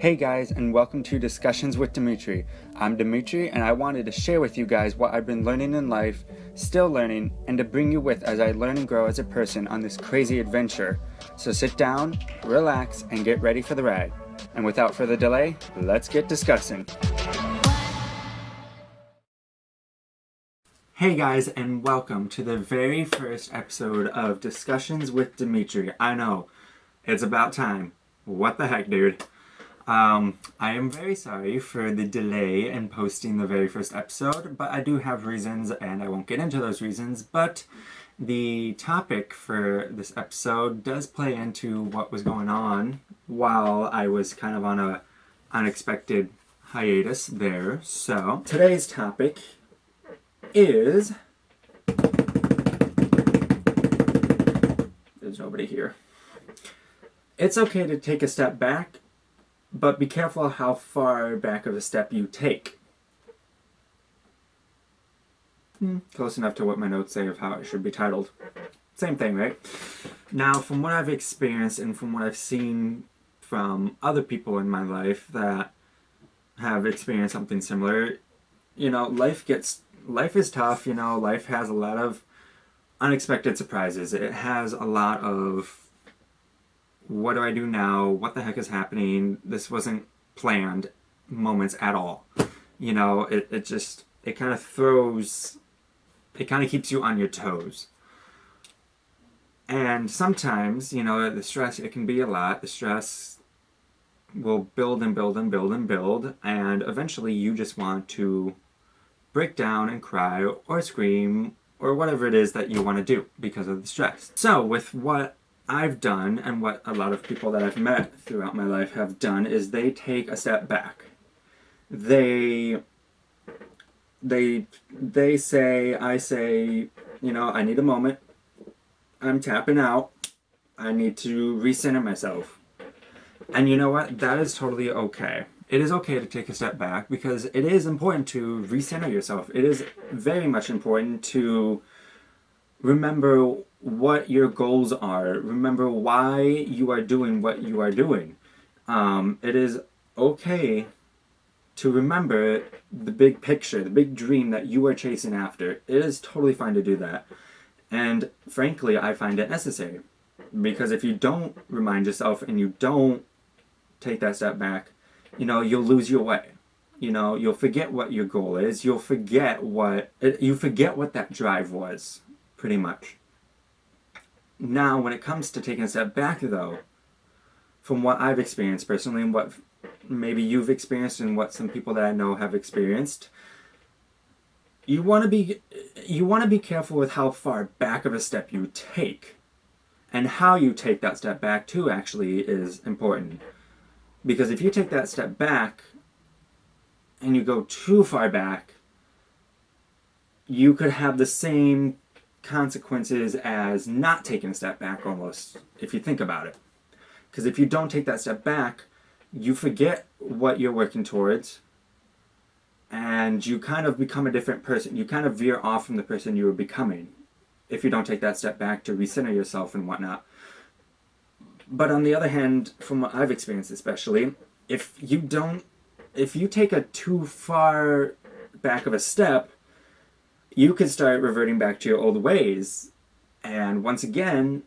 Hey guys, and welcome to Discussions with Dimitri. I'm Dimitri, and I wanted to share with you guys what I've been learning in life, still learning, and to bring you with as I learn and grow as a person on this crazy adventure. So sit down, relax, and get ready for the ride. And without further delay, let's get discussing. Hey guys, and welcome to the very first episode of Discussions with Dimitri. I know, it's about time. What the heck, dude? I am very sorry for the delay in posting the very first episode, but I do have reasons, and I won't get into those reasons, but the topic for this episode does play into what was going on while I was kind of on a unexpected hiatus there. So, today's topic is... There's nobody here. It's okay to take a step back, but be careful how far back of a step you take. Close enough to what my notes say of how it should be titled. Same thing, right? Now, from what I've experienced and from what I've seen from other people in my life that have experienced something similar, you know, life is tough, you know, life has a lot of unexpected surprises. It has a lot of what do I do now? What the heck is happening? This wasn't planned moments at all. You know, it kind of keeps you on your toes. And sometimes, you know, the stress, it can be a lot. The stress will build and build and build and build, and eventually you just want to break down and cry or scream or whatever it is that you want to do because of the stress. So with what I've done, and what a lot of people that I've met throughout my life have done, is they take a step back. They say, I say, you know, I need a moment. I'm tapping out. I need to recenter myself. And you know what? That is totally okay. It is okay to take a step back because it is important to recenter yourself. It is very much important to remember what your goals are. Remember why you are doing what you are doing. It is okay to remember the big picture, the big dream that you are chasing after. It is totally fine to do that. And frankly, I find it necessary. Because if you don't remind yourself and you don't take that step back, you know, you'll lose your way. You know, you'll forget what your goal is. You'll forget what that drive was, pretty much. Now, when it comes to taking a step back, though, from what I've experienced personally, and what maybe you've experienced, and what some people that I know have experienced, you want to be careful with how far back of a step you take, and how you take that step back too. Actually, is important, because if you take that step back and you go too far back, you could have the same consequences as not taking a step back, almost, if you think about it. Because if you don't take that step back, you forget what you're working towards, and you kind of become a different person. You kind of veer off from the person you were becoming if you don't take that step back to recenter yourself and whatnot. But on the other hand, from what I've experienced especially, if you take a too far back of a step, you could start reverting back to your old ways, and once again,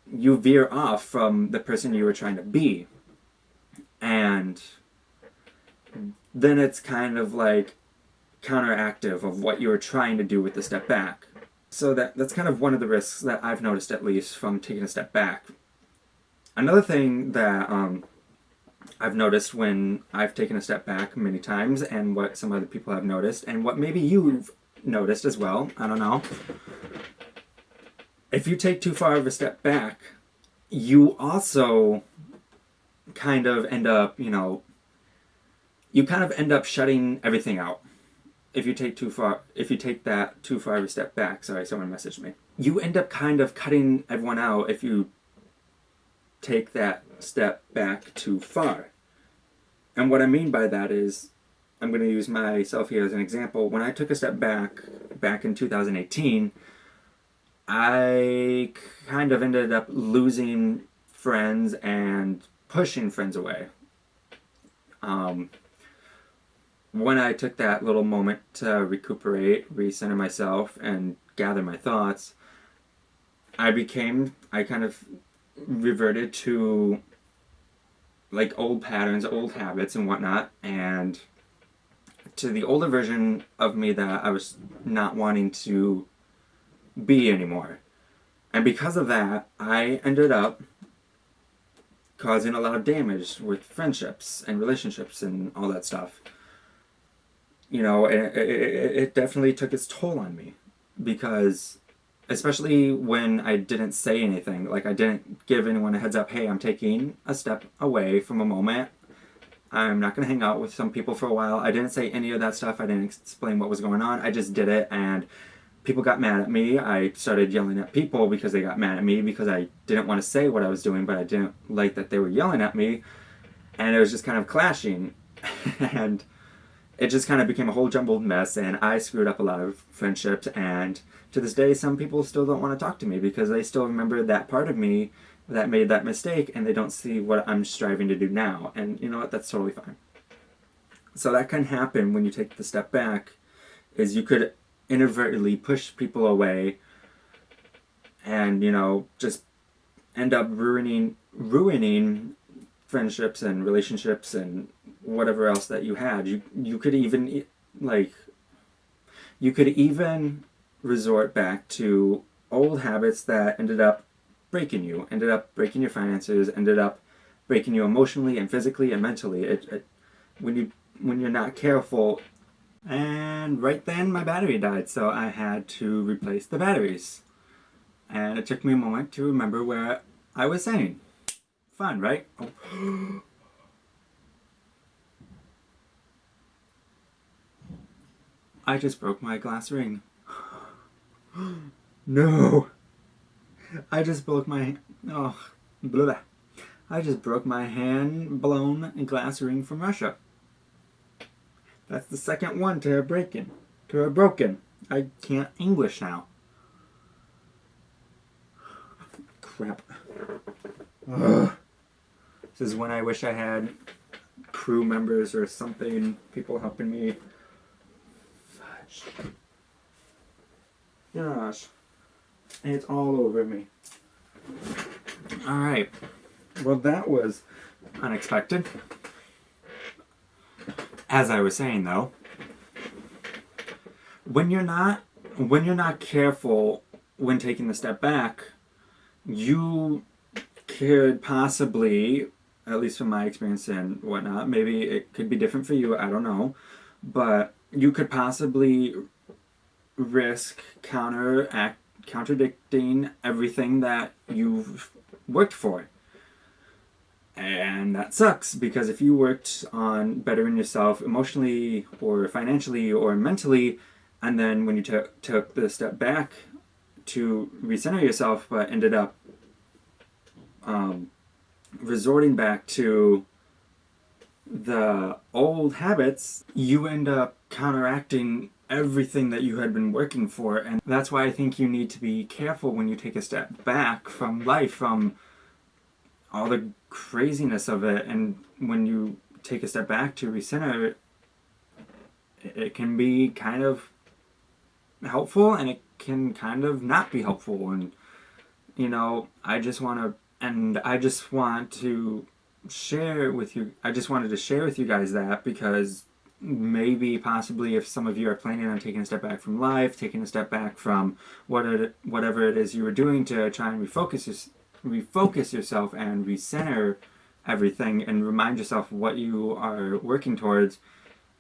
you veer off from the person you were trying to be. And then it's kind of like counteractive of what you were trying to do with the step back. So that's kind of one of the risks that I've noticed, at least, from taking a step back. Another thing that I've noticed when I've taken a step back many times, and what some other people have noticed, and what maybe you've noticed as well, I don't know. If you take too far of a step back, you also kind of end up, you know, shutting everything out. If you take that too far of a step back, sorry, someone messaged me. You end up kind of cutting everyone out if you take that step back too far. And what I mean by that is, I'm going to use myself here as an example. When I took a step back in 2018, I kind of ended up losing friends and pushing friends away. When I took that little moment to recuperate, recenter myself, and gather my thoughts, I kind of reverted to like old patterns, old habits, and whatnot, and to the older version of me that I was not wanting to be anymore. And because of that, I ended up causing a lot of damage with friendships and relationships and all that stuff. You know, it definitely took its toll on me because, especially when I didn't say anything, like I didn't give anyone a heads up, hey, I'm taking a step away from a moment. I'm not going to hang out with some people for a while. I didn't say any of that stuff. I didn't explain what was going on. I just did it, and people got mad at me. I started yelling at people because they got mad at me because I didn't want to say what I was doing, but I didn't like that they were yelling at me, and it was just kind of clashing. And it just kind of became a whole jumbled mess, and I screwed up a lot of friendships, and to this day some people still don't want to talk to me because they still remember that part of me that made that mistake, and they don't see what I'm striving to do now. And you know what, that's totally fine. So that can happen when you take the step back, is you could inadvertently push people away and, you know, just end up ruining friendships and relationships and whatever else that you had. You could even resort back to old habits that ended up breaking you, ended up breaking your finances, ended up breaking you emotionally and physically and mentally. When you're not careful. And right then my battery died, so I had to replace the batteries. And it took me a moment to remember where I was saying. Fun, right? Oh. I just broke my glass ring. No! I just broke my... Oh, blah. I just broke my hand-blown glass ring from Russia. That's the second one to have broken. I can't English now. Crap. Ugh. This is when I wish I had crew members or something, people helping me. Fudge. Gosh. And it's all over me. Alright. Well, that was unexpected. As I was saying, though, when you're not careful when taking the step back, you could possibly, at least from my experience and whatnot, maybe it could be different for you, I don't know, but you could possibly risk contradicting everything that you've worked for. And that sucks, because if you worked on bettering yourself emotionally or financially or mentally, and then when you took the step back to recenter yourself, but ended up resorting back to the old habits, you end up counteracting everything that you had been working for. And that's why I think you need to be careful when you take a step back from life, from all the craziness of it. And when you take a step back to recenter, it can be kind of helpful, and it can kind of not be helpful. And you know, I just wanted to share with you guys that, because maybe possibly if some of you are planning on taking a step back from life, taking a step back from whatever it is you were doing to try and refocus yourself and recenter everything and remind yourself what you are working towards,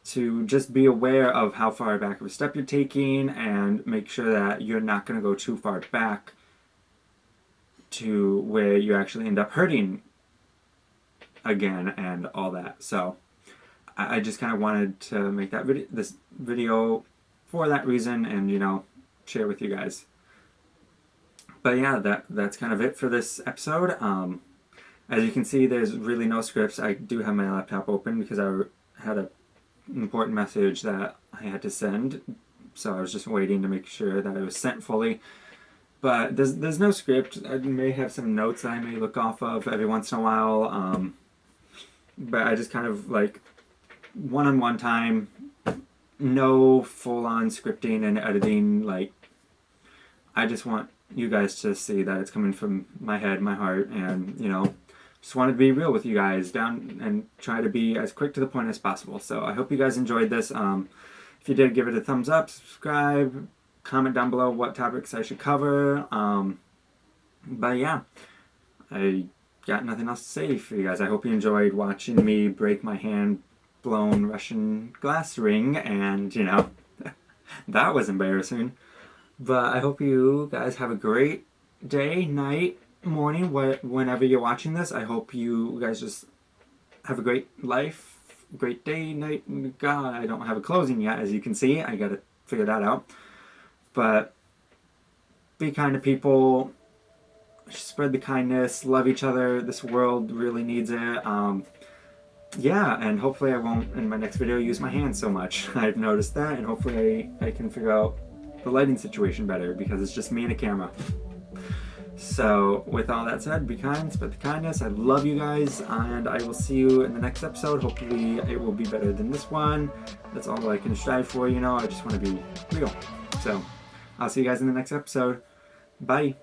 to just be aware of how far back of a step you're taking, and make sure that you're not going to go too far back to where you actually end up hurting again and all that. So I just kind of wanted to make this video for that reason, and you know, share with you guys. But yeah, that's kind of it for this episode. As you can see, there's really no scripts. I do have my laptop open because I had an important message that I had to send, so I was just waiting to make sure that it was sent fully. But there's no script. I may have some notes that I may look off of every once in a while. but I just kind of like one-on-one time, no full-on scripting and editing. Like, I just want you guys to see that it's coming from my head, my heart, and just wanted to be real with you guys down and try to be as quick to the point as possible. So I hope you guys enjoyed this. If you did, give it a thumbs up, subscribe, comment down below what topics I should cover. But yeah, I got nothing else to say for you guys. I hope you enjoyed watching me break my hand-blown Russian glass ring, and that was embarrassing. But I hope you guys have a great day, night, morning, whenever you're watching this. I hope you guys just have a great life, great day, night. God, I don't have a closing yet, as you can see. I gotta figure that out. But be kind to people, spread the kindness, love each other. This world really needs it. Yeah, and hopefully I won't, in my next video, use my hands so much. I've noticed that, and hopefully I can figure out the lighting situation better, because it's just me and a camera. So with all that said, be kind, spread the kindness. I love you guys, and I will see you in the next episode. Hopefully it will be better than this one. That's all I can strive for, I just want to be real. So I'll see you guys in the next episode. Bye.